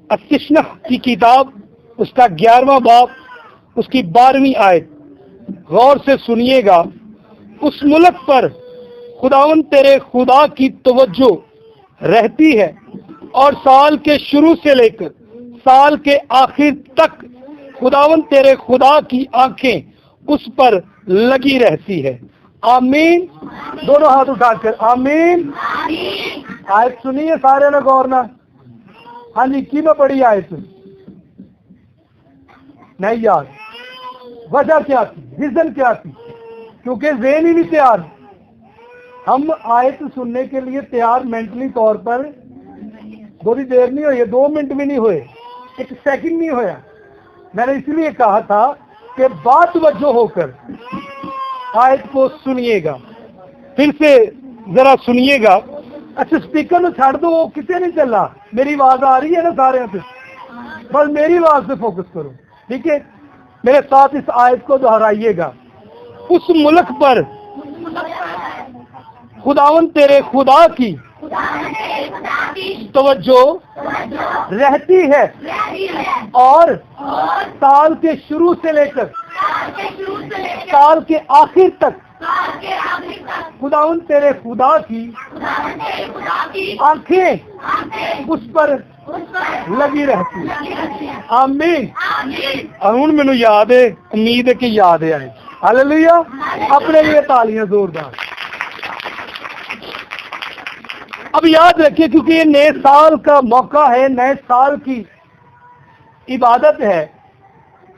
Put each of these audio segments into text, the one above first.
अतिशना की किताब उसका 11वां बाब उसकी 12वीं आयत गौर से सुनिएगा। उस मुल्क पर खुदावन तेरे खुदा की तवज्जो रहती है और साल के शुरू से लेकर साल के आखिर तक खुदावन तेरे खुदा की आंखें उस पर लगी रहती है। आमीन। दोनों हाथ उठाकर आमीन। आयत सुनिए सारे ने गौर ना। हाँ जी, की में पढ़ी आयत नहीं याद। वजह क्या थी, रीजन क्या थी? क्योंकि ज़हन ही नहीं तैयार। हम आयत सुनने के लिए तैयार मेंटली तौर पर थोड़ी देर नहीं हुई, 2 मिनट भी नहीं हुए, 1 सेकंड नहीं होया। मैंने इसलिए कहा था कि बात वजह होकर आयत को सुनिएगा। फिर से जरा सुनिएगा। अच्छा, स्पीकर में छाड़ दो, वो किसे नहीं चल रहा। मेरी आवाज आ रही है ना सारे पे? बस मेरी आवाज पे फोकस करो, ठीक है? मेरे साथ इस आयत को दोहराइएगा। उस मुल्क पर खुदावन तेरे खुदा की तवज्जो रहती है और साल के शुरू से लेकर साल के आखिर तक खुदावन तेरे खुदा की आंखें उस पर लगी रहती है। आमीन। हुण मैनू याद है, उम्मीद है कि याद है आए। हालेलुया। अपने लिए तालियां जोरदार। अब याद रखिए, क्योंकि ये नए साल का मौका है, नए साल की इबादत है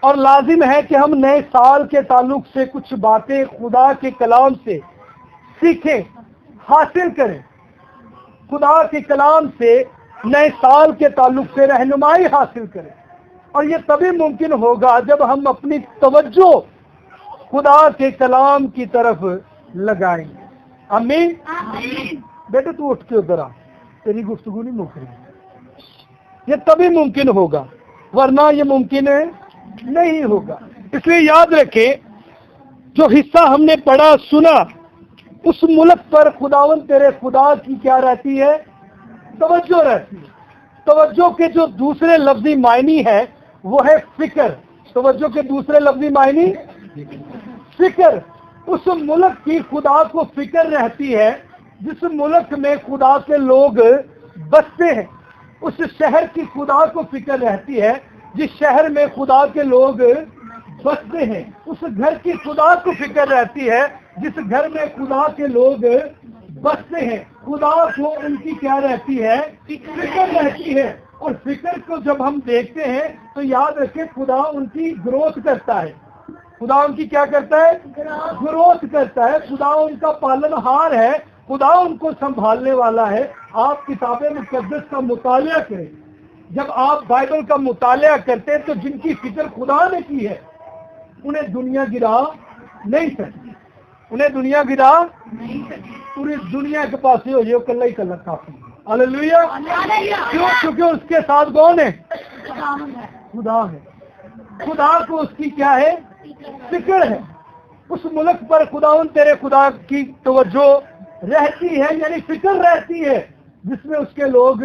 और लाजिम है कि हम नए साल के ताल्लुक से कुछ बातें खुदा के कलाम से सीखें, हासिल करें। खुदा के कलाम से नए साल के ताल्लुक से रहनुमाई हासिल करें। और ये तभी मुमकिन होगा जब हम अपनी तवज्जो खुदा के कलाम की तरफ लगाएंगे। आमीन। बेटे तू उठ के उधर आ, तेरी गुफ्तगू नहीं मुक रही। ये तभी मुमकिन होगा, वरना ये मुमकिन नहीं होगा। इसलिए याद रखें, जो हिस्सा हमने पढ़ा सुना, उस मुल्क पर खुदावन तेरे खुदा की क्या रहती है? तवज्जो रहती है। तवज्जो के जो दूसरे लफ्जी मायनी है वो है फिक्र। तवज्जो के दूसरे लफ्जी मायनी फिक्र। उस मुल्क की खुदा को फिक्र रहती है जिस मुल्क में खुदा के लोग बसते हैं। उस शहर की खुदा को फिक्र रहती है जिस शहर में खुदा के लोग बसते हैं। उस घर की खुदा को फिक्र रहती है जिस घर में खुदा के लोग बसते हैं। खुदा को उनकी क्या रहती है? फिक्र रहती है। और फिक्र को जब हम देखते हैं तो याद रखें, खुदा उनकी ग्रोथ करता है। खुदा उनकी क्या करता है? ग्रोथ करता है। खुदा उनका पालनहार है। खुदा उनको संभालने वाला है। आप किताबे मुकद्दस का मुतालिया करें। जब आप बाइबल का मुतालिया करते हैं तो जिनकी फिक्र खुदा ने की है उन्हें दुनिया गिरा नहीं सकती। उन्हें दुनिया गिरा नहीं सकती। पूरी दुनिया के पास हो जाए, कल्ला ही कल्ला काफी। हालेलुया। क्यों? क्योंकि उसके साथ कौन है? खुदा है। खुदा को उसकी क्या है? फिक्र है। उस मुल्क पर खुदावन तेरे खुदा की तवज्जो रहती है, यानी फिक्र रहती है जिसमें उसके लोग।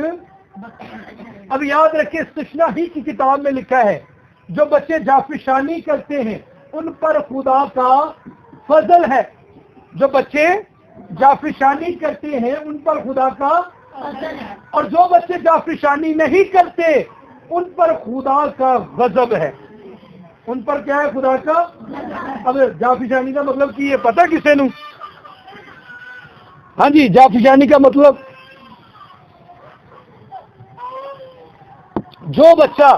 अब याद रखिए, इस्तिश्ना ही की किताब में लिखा है, जो बच्चे जाफिशानी करते हैं उन पर खुदा का फजल है। जो बच्चे जाफिशानी करते हैं उन पर खुदा का फजल है। और जो बच्चे जाफिशानी नहीं करते उन पर खुदा का गजब है। उन पर क्या है? खुदा का। अब जाफिशानी का मतलब कि ये पता किसे नू? हाँ जी, जाफिशानी का मतलब जो बच्चा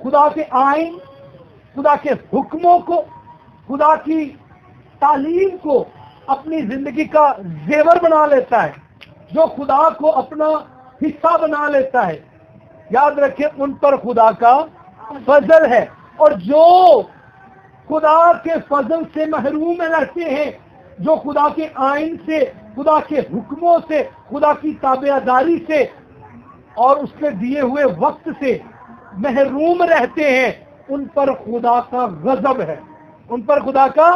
खुदा के आइन, खुदा के हुक्मों को, खुदा की तालीम को अपनी जिंदगी का जेवर बना लेता है, जो खुदा को अपना हिस्सा बना लेता है, याद रखें उन पर खुदा का फजल है। और जो खुदा के फजल से महरूम रहते हैं, जो खुदा के आइन से, खुदा के हुक्मों से, खुदा की ताबेदारी से और उसके दिए हुए वक्त से महरूम रहते हैं, उन पर खुदा का गजब है। उन पर खुदा का।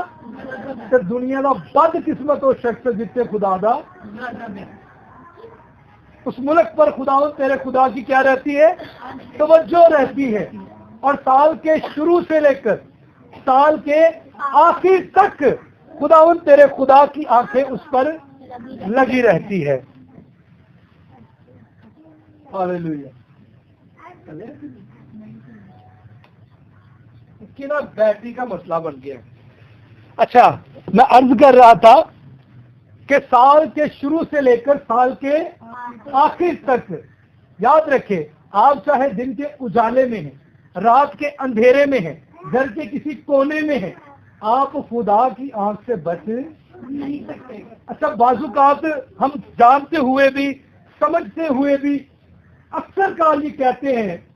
तो दुनिया का बदकिस्मत हो शख्स जितने खुदा दा। उस मुल्क पर खुदावंद तेरे खुदा की क्या रहती है, तवज्जो रहती है। और साल के शुरू से लेकर साल के आखिर तक खुदावंद तेरे खुदा की आंखें उस पर लगी रहती है। हालेलुया। इसकी ना बैटरी का मसला बन गया। अच्छा, मैं अर्ज कर रहा था कि साल के शुरू से लेकर साल के आखिर तक, याद रखें, आप चाहे दिन के उजाले में हैं, रात के अंधेरे में हैं, घर के किसी कोने में हैं, आप खुदा की आंख से बच नहीं सकते। अच्छा, बाजुकात हम जानते हुए भी, समझते हुए भी अक्सर काल ये कहते हैं,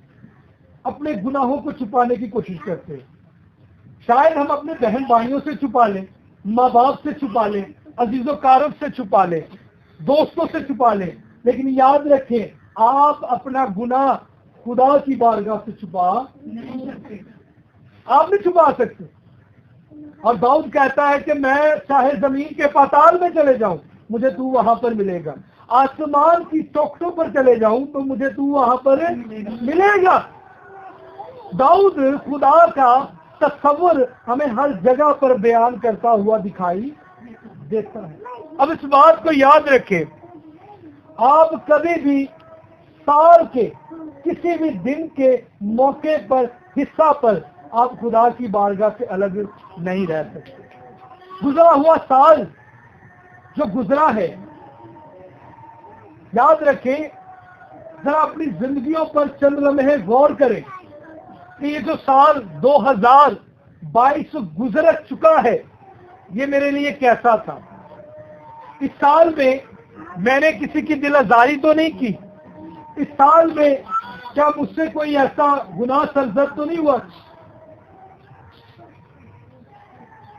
अपने गुनाहों को छुपाने की कोशिश करते हैं। शायद हम अपने बहन भाइयों से छुपा लें, माँ बाप से छुपा लें, अजीजों कारब से छुपा लें, दोस्तों से छुपा लें, लेकिन याद रखें, आप अपना गुनाह खुदा की बारगाह से छुपा नहीं सकते। आप नहीं छुपा सकते। और दाऊद कहता है कि मैं चाहे जमीन के पाताल में चले जाऊं, मुझे तू वहां पर मिलेगा। आसमान की चौखटों पर चले जाऊं तो मुझे तू वहां पर मिलेगा। दाऊद खुदा का तस्वुर हमें हर जगह पर बयान करता हुआ दिखाई देता है। अब इस बात को याद रखें, आप कभी भी साल के किसी भी दिन के मौके पर, हिस्सा पर आप खुदा की बारगाह से अलग नहीं रह सकते। गुजरा हुआ साल जो गुजरा है, याद रखें, जरा अपनी जिंदगियों पर चंद लम्हे गौर करें कि ये जो साल 2022 गुजर चुका है, ये मेरे लिए कैसा था। इस साल में मैंने किसी की दिल आजारी तो नहीं की। इस साल में क्या मुझसे कोई ऐसा गुनाह सरजद तो नहीं हुआ।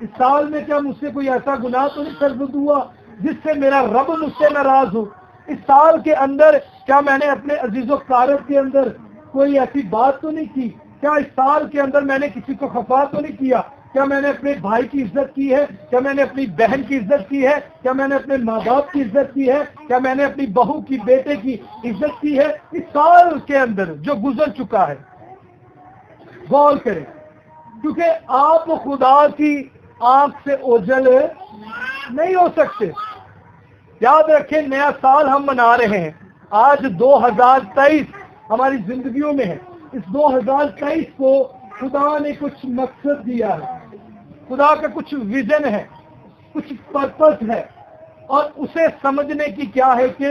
इस साल में क्या मुझसे कोई ऐसा गुनाह तो नहीं सरजद हुआ जिससे मेरा रब मुझसे नाराज हो। इस साल के अंदर क्या मैंने अपने अजीजों कारब के अंदर कोई ऐसी बात तो नहीं की। क्या इस साल के अंदर मैंने किसी को खफा तो नहीं किया। क्या मैंने अपने भाई की इज्जत की है, क्या मैंने अपनी बहन की इज्जत की है, क्या मैंने अपने माँ बाप की इज्जत की है, क्या मैंने अपनी बहू की, बेटे की इज्जत की है। इस साल के अंदर जो गुजर चुका है, गौर करें, क्योंकि आप खुदा की आंख से ओझल नहीं हो सकते। याद रखें, नया साल हम मना रहे हैं। आज 2023 हमारी जिंदगियों में है। इस 2023 को खुदा ने कुछ मकसद दिया है, खुदा का कुछ विजन है, कुछ पर्पस है, और उसे समझने की क्या है कि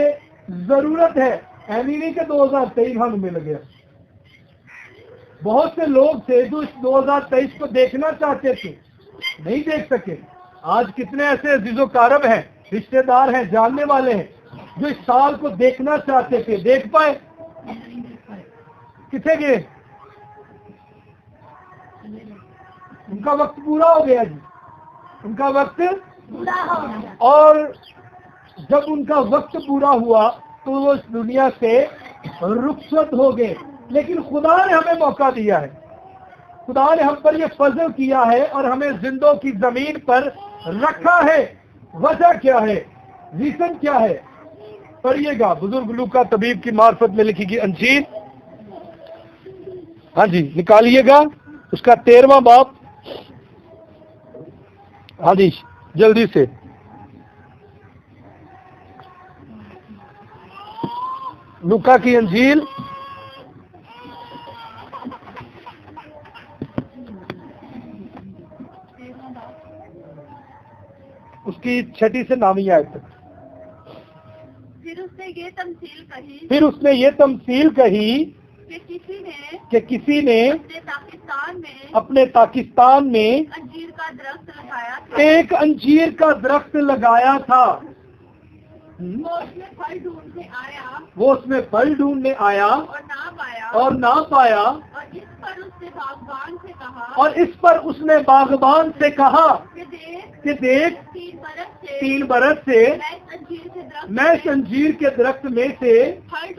जरूरत है। ऐनी नहीं कि 2023 हम मिल गया। बहुत से लोग थे जो इस 2023 को देखना चाहते थे, नहीं देख सके। आज कितने ऐसे अजीजों कारब हैं, रिश्तेदार हैं, जानने वाले हैं, जो इस साल को देखना चाहते थे, देख पाए? किथे गए? उनका वक्त पूरा हो गया जी, उनका वक्त पूरा हो गया। और जब उनका वक्त पूरा हुआ तो वो इस दुनिया से रुखसत हो गए। लेकिन खुदा ने हमें मौका दिया है, खुदा ने हम पर ये फजल किया है और हमें जिंदों की जमीन पर रखा है। वजह क्या है, रीजन क्या है? पढ़िएगा बुजुर्ग लूका तबीब की मार्फत में लिखी गई अंजील, हाँ जी निकालिएगा, उसका 13वां बाब। हाँ जी जल्दी से। लूका की अंजील उसकी 6 से 9वीं आयत तक। फिर उसने ये तमसील कही कि किसी ने अपने पाकिस्तान में अंजीर का दरख्त लगाया था। एक अंजीर का दरख्त लगाया था। वो उसमें फल ढूंढने आया और ना पाया और इस पर उसने बागबान से कहा कि देख 3 बरस से मैं इस अंजीर के दरख्त में से फल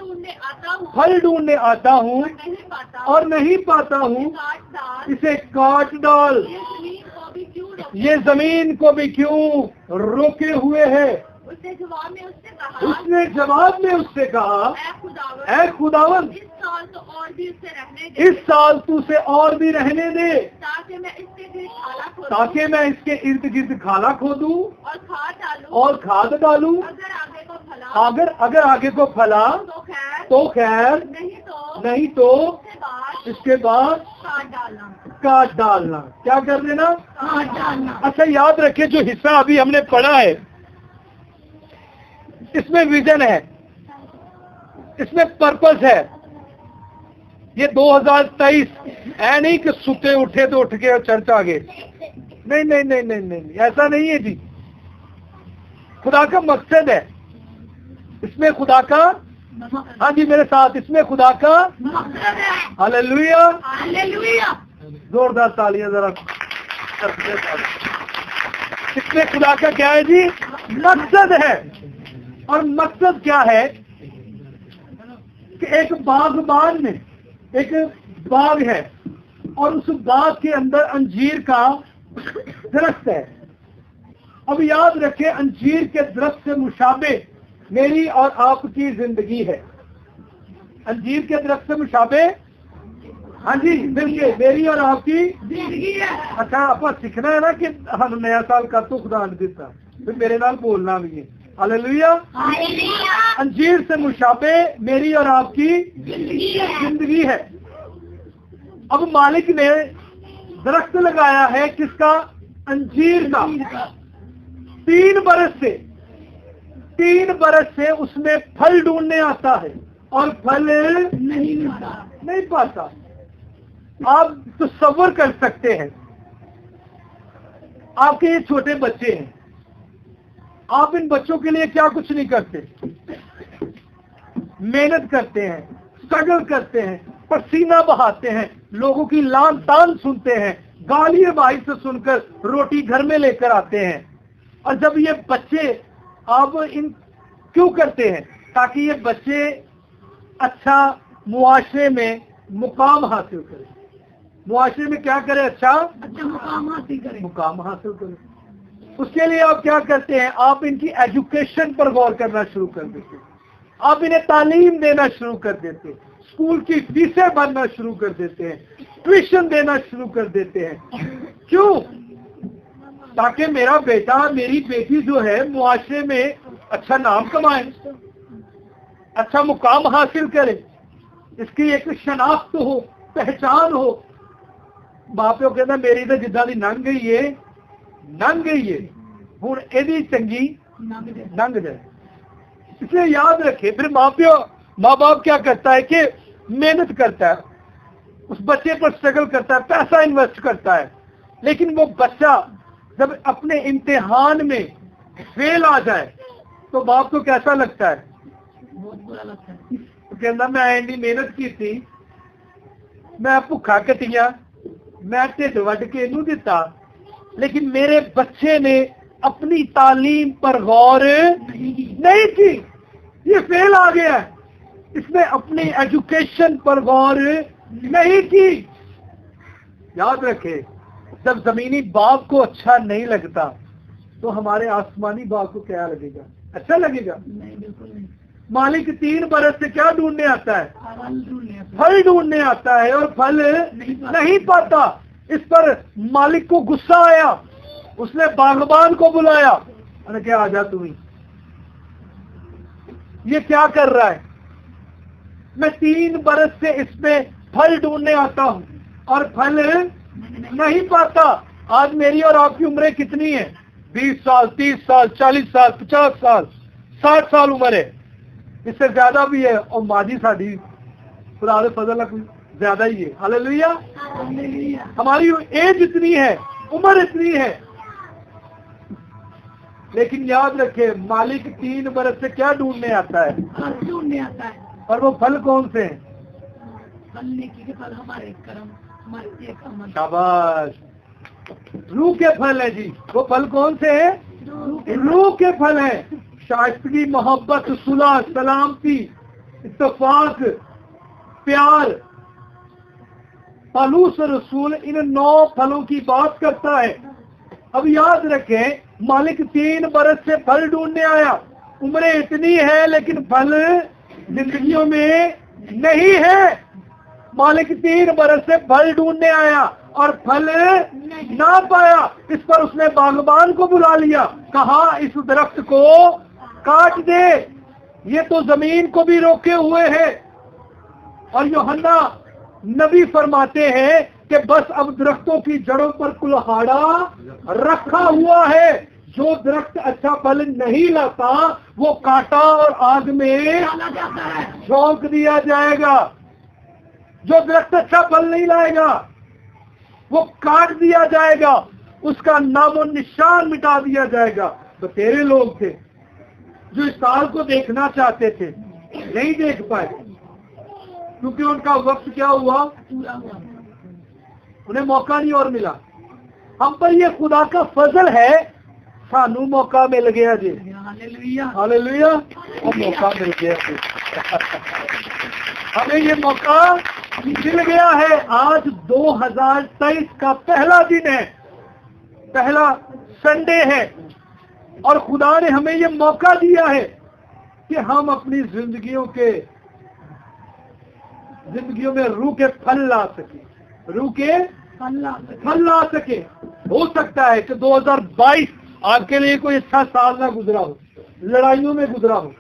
ढूंढने आता हूँ और नहीं पाता हूँ, इसे काट डाल। ये जमीन को भी क्यों रोके हुए है। उसने जवाब में उससे कहा ऐ खुदावन, इस साल तो और भी उससे रहने दे, इस साल तू उसे और भी रहने दे, ताकि मैं इसके इर्द गिर्द खाला खोदूं और खाद डालूं, अगर आगे को फला अगर आगे को फला तो खैर, नहीं तो इसके बाद काट डालना। क्या कर देना? अच्छा, याद रखिए जो हिस्सा अभी हमने पढ़ा है इसमें विजन है, इसमें पर्पस है। ये 2023 है नहीं कि सुते उठे तो उठ के चर्च आ गए, नहीं नहीं नहीं नहीं नहीं, ऐसा नहीं है जी। खुदा का मकसद है, इसमें खुदा का, हाँ जी मेरे साथ, इसमें खुदा का हालेलुया, जोरदार तालियां जरा। इसमें खुदा का क्या है जी? मकसद है। और मकसद क्या है कि एक बागबान में एक बाग है और उस बाग के अंदर अंजीर का दरख्त है। अब याद रखें, अंजीर के दरख्त से मुशाबे मेरी और आपकी जिंदगी है। अंजीर के दरख्त से मुशाबे, हाँ जी बिल्कुल, मेरी और आपकी जिंदगी है। अच्छा, आपको सीखना है ना कि हम नया साल का तो खुदा ने देता, फिर मेरे नाल बोलना भी है। हालेलुया। अंजीर से मुशाबे मेरी और आपकी जिंदगी है। अब मालिक ने दरख्त लगाया है किसका? अंजीर का। 3 बरस से उसमें फल ढूंढने आता है और फल नहीं पाता। आप तसव्वुर कर सकते हैं, आपके ये छोटे बच्चे हैं, आप इन बच्चों के लिए क्या कुछ नहीं करते, मेहनत करते हैं, स्ट्रगल करते हैं, पसीना बहाते हैं, लोगों की लान तान सुनते हैं, गाली भाई से सुनकर रोटी घर में लेकर आते हैं। और जब ये बच्चे, आप इन क्यों करते हैं? ताकि ये बच्चे अच्छा मुआशरे में मुकाम हासिल करें। मुआशरे में क्या करें? अच्छा मुकाम हासिल करें। उसके लिए आप क्या करते हैं? आप इनकी एजुकेशन पर गौर करना शुरू कर देते हैं, आप इन्हें तालीम देना शुरू कर देते हैं, स्कूल की फीसें भरना शुरू कर देते हैं, ट्यूशन देना शुरू कर देते हैं। क्यों? ताकि मेरा बेटा, मेरी बेटी जो है मुआशरे में अच्छा नाम कमाए, अच्छा मुकाम हासिल करे, इसकी एक शनाख्त हो, पहचान हो। माँ प्यो कहता मेरी तो जिदा दी लंघ गई है हुण एदी चंगी लंघ जाए। इसलिए याद रखे, फिर माँ बाप क्या करता है कि मेहनत करता है, उस बच्चे पर स्ट्रगल करता है, पैसा इन्वेस्ट करता है, लेकिन वो बच्चा जब अपने इम्तिहान में फेल आ जाए तो बाप को कैसा लगता है? बहुत बुरा लगता है। तो कहता मैं इतनी मेहनत की थी, मैं भुखा कटिया, मैं ढिड वड के इनू दिता, लेकिन मेरे बच्चे ने अपनी तालीम पर गौर नहीं की, ये फेल आ गया, इसने अपनी एजुकेशन पर गौर नहीं की। याद रखे, जब जमीनी बाप को अच्छा नहीं लगता तो हमारे आसमानी बाप को क्या लगेगा? अच्छा लगेगा? नहीं, बिल्कुल नहीं। मालिक 3 बरस से क्या ढूंढने आता है? फल ढूंढने आता है और फल नहीं पाता। इस पर मालिक को गुस्सा आया, उसने बागबान को बुलाया, अरे क्या आ जा तुम्हें, ये क्या कर रहा है? मैं 3 बरस से इसमें फल ढूंढने आता हूं और फल नहीं पाता। आज मेरी और आपकी उम्रें कितनी है? 20 साल, 30 साल, 40 साल, 50 साल, 60 साल उम्र है, इससे ज्यादा भी है। और माजी साड़ी खुदा दे फजल ज्यादा ही है। हालेलुया। हमारी एज इतनी है, उम्र इतनी है, लेकिन याद रखे मालिक 3 बरस से क्या ढूंढने आता है? ढूंढने आता है। और वो फल कौन से हैं? फल नेकी के फल, हमारे कर्म, हमारे शाबाश, रूह के फल है जी। वो फल कौन से हैं? रूह के फल है। शाइस्तगी, मोहब्बत, सुलह, सलामती, इत्तेफाक, प्यार। पौलुस रसूल इन 9 फलों की बात करता है। अब याद रखें, मालिक 3 बरस से फल ढूंढने आया, उम्रें इतनी है लेकिन फल जिंदगियों में नहीं है। मालिक 3 बरस से फल ढूंढने आया और फल ना पाया। इस पर उसने बागबान को बुला लिया, कहा इस दरख्त को काट दे, ये तो जमीन को भी रोके हुए है। और यूहन्ना नबी फरमाते हैं कि बस अब दरख्तों की जड़ों पर कुल्हाड़ा रखा हुआ है, जो दरख्त अच्छा फल नहीं लाता वो काटा और आग में झोंक दिया जाएगा। जो दरख्त अच्छा फल नहीं लाएगा वो काट दिया जाएगा, उसका नामो निशान मिटा दिया जाएगा। तो तेरे लोग थे जो इस साल को देखना चाहते थे, नहीं देख पाए क्योंकि उनका वक्त क्या हुआ, उन्हें मौका नहीं और मिला। हम पर ये खुदा का फजल है, सानू मौका मिल गया जी। हालेलुया, अब मौका मिल गया जी। हमें ये मौका मिल गया है। आज 2023 का पहला दिन है, पहला संडे है और खुदा ने हमें ये मौका दिया है कि हम अपनी जिंदगियों में रूह के फल ला सके, रूह के फल ला सके। हो सकता है कि 2022 आपके लिए कोई अच्छा साल ना गुजरा हो, लड़ाइयों में गुजरा हो,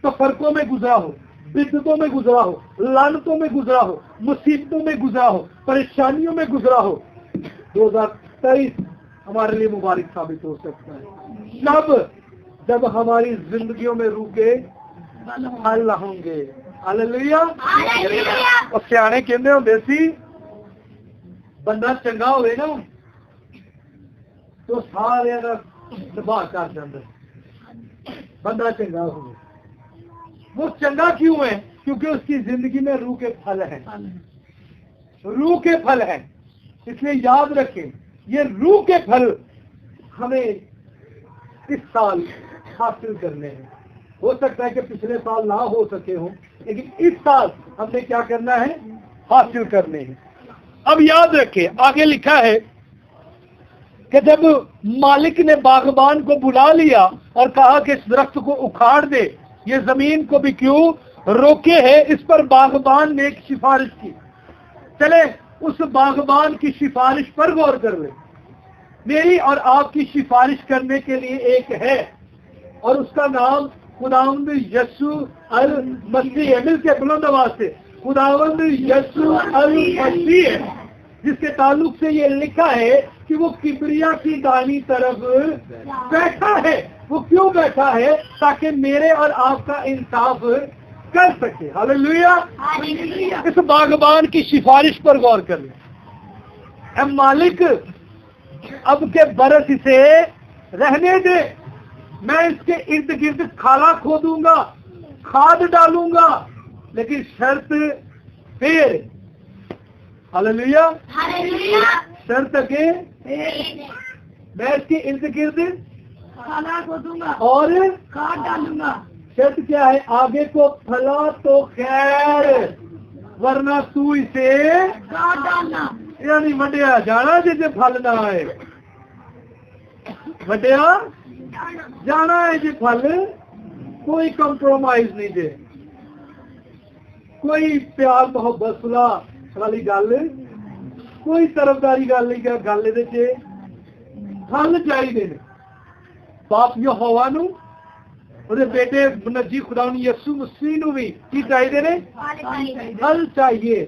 तफरकों में गुजरा हो, बिद्दतों में गुजरा हो, लानतों में गुजरा हो, मुसीबतों में गुजरा हो, परेशानियों में गुजरा हो। 2023 हमारे लिए मुबारक साबित हो सकता है जब हमारी जिंदगियों में रूह के फल होंगे। हालेलुया। और सियाने कहते होंगे सी बंदा चंगा होवे ना तो सारे का दबा कर जाता, बंदा चंगा हो। वो चंगा क्यों है? क्योंकि उसकी जिंदगी में रूह के फल हैं, रूह के फल हैं। इसलिए याद रखें, ये रूह के फल हमें इस साल हासिल करने हैं। हो सकता है कि पिछले साल ना हो सके हो, लेकिन इस साल हमने क्या करना है, हासिल करने हैं। अब याद रखें, आगे लिखा है कि जब मालिक ने बागबान को बुला लिया और कहा कि इस दरख्त को उखाड़ दे, ये जमीन को भी क्यों रोके है, इस पर बागबान ने एक सिफारिश की। चले उस बागबान की सिफारिश पर गौर कर ले। मेरी और आपकी सिफारिश करने के लिए एक है और उसका नाम खुदावंद यीशु अल मसीह है। मिल के बुलंद आवाज से खुदावंद यीशु अल मसीह है, जिसके ताल्लुक से ये लिखा है कि वो किबरिया की दाहिनी तरफ बैठा है। वो क्यों बैठा है? ताकि मेरे और आपका इंसाफ कर सके। हालेलुया। इस बागबान की सिफारिश पर गौर कर ले। मालिक अब के बरस इसे रहने दे, मैं इसके इर्द गिर्द खाला खोदूंगा, खाद डालूंगा, लेकिन शर्त फिर। हालेलुया। शर्त के मैं इसके इर्द गिर्द खाला खोदूंगा और खाद डालूंगा। शर्त क्या है? आगे को फला तो खैर, वरना तू इसे खाद डालना, यानी वड्या जाना जिसे फल ना आए, वड्या जाना है जी फल। कोई कंप्रोमाइज नहीं दे, कोई प्यार मोहब्बत सुलह वाली गल, कोई तरफदारी गल नहीं। गल ये फल चाहिए ने। बाप यहोवा नूं ਉਹਦੇ बेटे नजी खुदा यीशु मसीह नूं भी की चाहिए ने, फल चाहिए।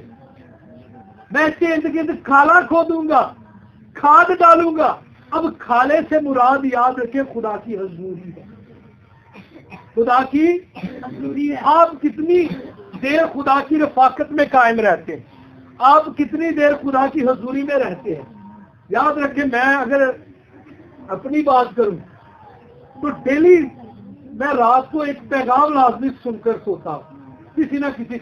मैं इसके इर्द गिर्द खाला खोदूंगा, खाद डालूंगा। अब खाले से मुराद याद रखे खुदा की हजूरी है, खुदा की हजूरी है। आप कितनी देर खुदा की रफाकत में कायम रहते हैं, आप कितनी देर खुदा की हजूरी में रहते हैं। याद रखें, मैं अगर अपनी बात करूं तो डेली मैं रात को एक पैगाम लाजमी सुनकर सोता हूं, किसी ना किसी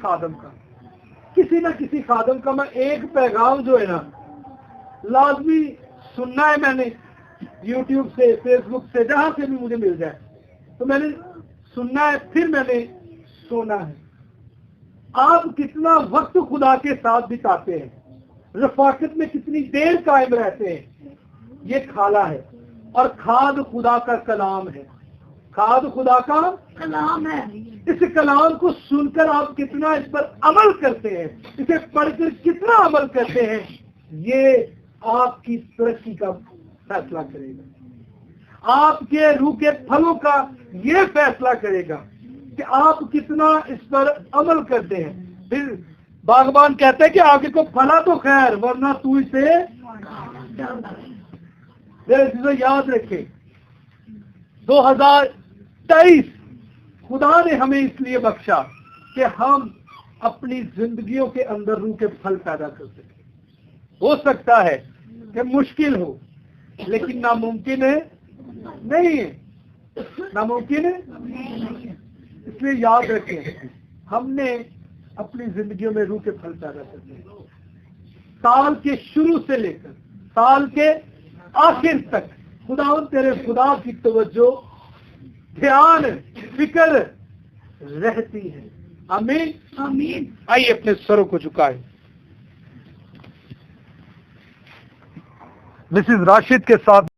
खादम का मैं एक पैगाम जो है ना लाजमी सुनना है। मैंने YouTube से, Facebook से, जहां से भी मुझे मिल जाए तो मैंने सुनना है, फिर मैंने सोना है। आप कितना वक्त खुदा के साथ बिताते हैं, रफाकत में कितनी देर कायम रहते हैं, ये खाला है। और खाद खुदा का कलाम है। खाद खुदा का कलाम है। इस कलाम को सुनकर आप कितना इस पर अमल करते हैं, इसे पढ़कर कितना अमल करते हैं, ये आपकी तरक्की का फैसला करेगा। आपके रूह के फलों का ये फैसला करेगा कि आप कितना इस पर अमल करते हैं। फिर बागबान कहते हैं कि आगे को फला तो खैर, वरना तू इसे मेरे चीजें याद रखे। 2023 खुदा ने हमें इसलिए बख्शा कि हम अपनी जिंदगियों के अंदर रूह के फल पैदा कर सकें। हो सकता है कि मुश्किल हो, लेकिन नामुमकिन है नहीं है, नामुमकिन है। इसलिए याद रखें, हमने अपनी जिंदगियों में रूह के फल पैदा करने हैं। साल के शुरू से लेकर साल के आखिर तक खुदा तेरे खुदा की तवज्जो, ध्यान, फिक्र रहती है। आमीन आमीन। आइए अपने सरों को झुकाएं। मिसेस राशिद के साथ